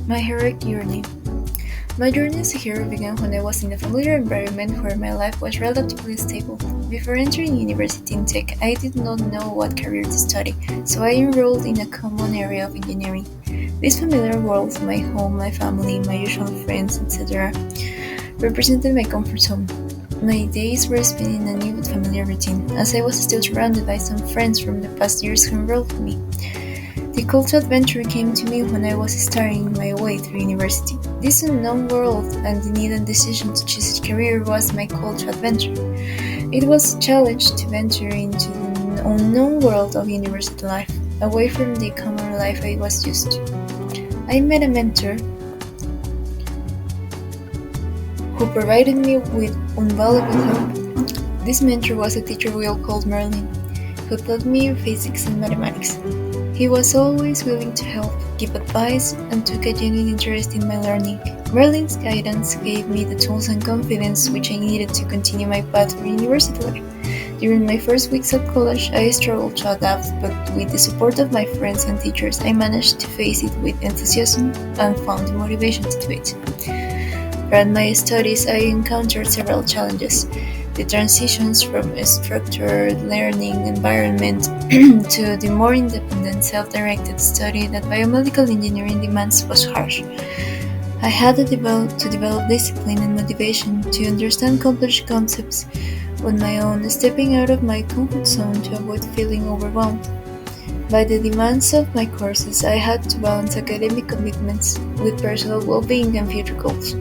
My heroic journey. My journey as a hero began when I was in a familiar environment where my life was relatively stable. Before entering university in tech, I did not know what career to study, so I enrolled in a common area of engineering. This familiar world, my home, my family, my usual friends, etc., represented my comfort zone. My days were spent in a new but familiar routine, as I was still surrounded by some friends from the past years who enrolled with me. The call to adventure came to me when I was starting my way through university. This unknown world and the need and decision to choose a career was my call to adventure. It was a challenge to venture into the unknown world of university life, away from the common life I was used to. I met a mentor who provided me with invaluable help. This mentor was a teacher we all called Merlin, who taught me physics and mathematics. He was always willing to help, give advice, and took a genuine interest in my learning. Merlin's guidance gave me the tools and confidence which I needed to continue my path through university life. During my first weeks at college, I struggled to adapt, but with the support of my friends and teachers, I managed to face it with enthusiasm and found the motivation to do it. Throughout my studies, I encountered several challenges. The transitions from a structured learning environment to the more independent, self-directed study that biomedical engineering demands was harsh. I had to develop discipline and motivation to understand complex concepts on my own, stepping out of my comfort zone to avoid feeling overwhelmed. By the demands of my courses, I had to balance academic commitments with personal well-being and future goals.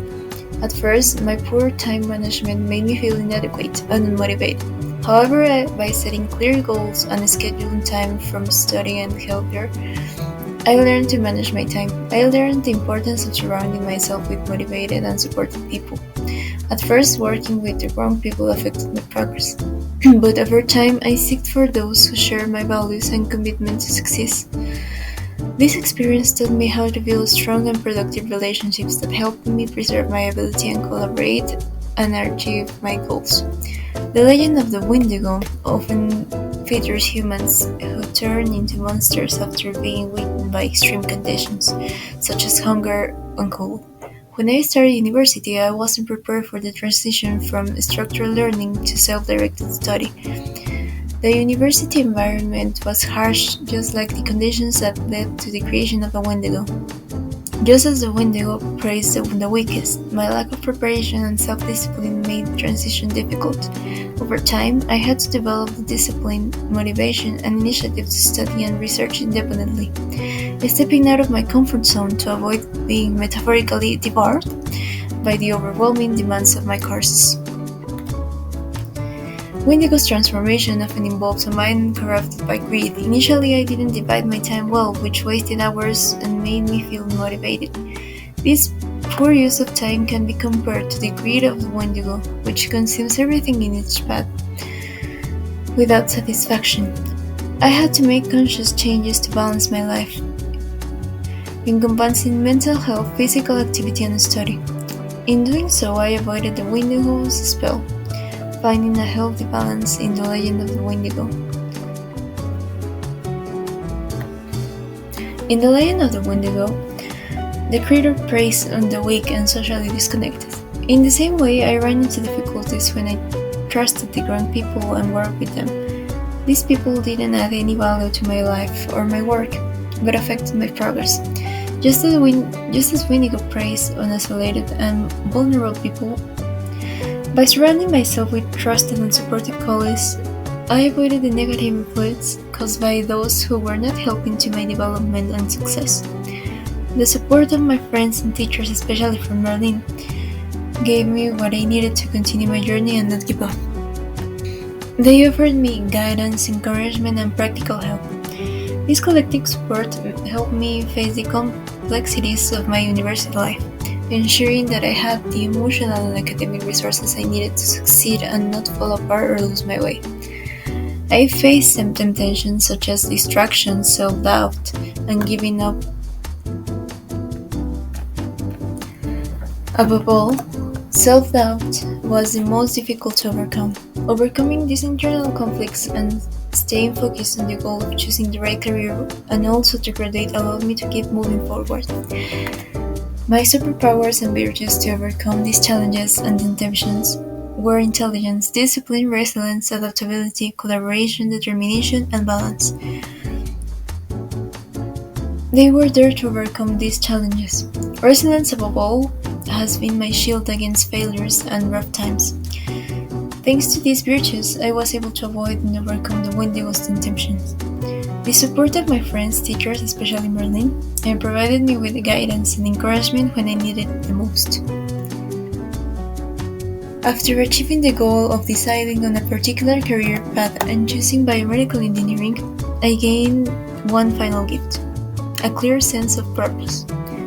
At first, my poor time management made me feel inadequate and unmotivated. However, by setting clear goals and scheduling time from study and healthcare, I learned to manage my time. I learned the importance of surrounding myself with motivated and supportive people. At first, working with the wrong people affected my progress, but over time, I sought for those who share my values and commitment to success. This experience taught me how to build strong and productive relationships that helped me preserve my ability and collaborate and achieve my goals. The legend of the Wendigo often features humans who turn into monsters after being weakened by extreme conditions, such as hunger and cold. When I started university, I wasn't prepared for the transition from structured learning to self-directed study. The university environment was harsh, just like the conditions that led to the creation of the Wendigo. Just as the Wendigo preys on the weakest, my lack of preparation and self-discipline made the transition difficult. Over time, I had to develop the discipline, motivation, and initiative to study and research independently, stepping out of my comfort zone to avoid being metaphorically devoured by the overwhelming demands of my courses. Wendigo's transformation often involves a mind corrupted by greed. Initially, I didn't divide my time well, which wasted hours and made me feel motivated. This poor use of time can be compared to the greed of the Wendigo, which consumes everything in its path without satisfaction. I had to make conscious changes to balance my life, encompassing mental health, physical activity, and study. In doing so, I avoided the Wendigo's spell, finding a healthy balance in the legend of the Wendigo. In the legend of the Wendigo, the creature preys on the weak and socially disconnected. In the same way, I ran into difficulties when I trusted the grown people and worked with them. These people didn't add any value to my life or my work, but affected my progress. Just as Wendigo preys on isolated and vulnerable people, by surrounding myself with trusted and supportive colleagues, I avoided the negative influence caused by those who were not helping to my development and success. The support of my friends and teachers, especially from Berlin, gave me what I needed to continue my journey and not give up. They offered me guidance, encouragement, and practical help. This collective support helped me face the complexities of my university life, ensuring that I had the emotional and academic resources I needed to succeed and not fall apart or lose my way. I faced some temptations such as distraction, self-doubt, and giving up. Above all, self-doubt was the most difficult to overcome. Overcoming these internal conflicts and staying focused on the goal of choosing the right career and also to graduate allowed me to keep moving forward. My superpowers and virtues to overcome these challenges and temptations were intelligence, discipline, resilience, adaptability, collaboration, determination, and balance. They were there to overcome these challenges. Resilience, above all, has been my shield against failures and rough times. Thanks to these virtues, I was able to avoid and overcome the wildest temptations. The support of my friends, teachers, especially Merlin, and provided me with guidance and encouragement when I needed it the most. After achieving the goal of deciding on a particular career path and choosing biomedical engineering, I gained one final gift: a clear sense of purpose.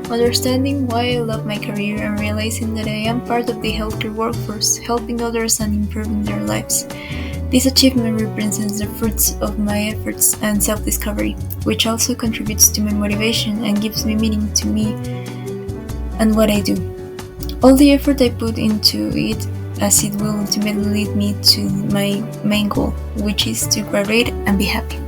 Understanding why I love my career and realizing that I am part of the healthcare workforce, helping others and improving their lives. This achievement represents the fruits of my efforts and self-discovery, which also contributes to my motivation and gives me meaning to me and what I do. All the effort I put into it, as it will ultimately lead me to my main goal, which is to graduate and be happy.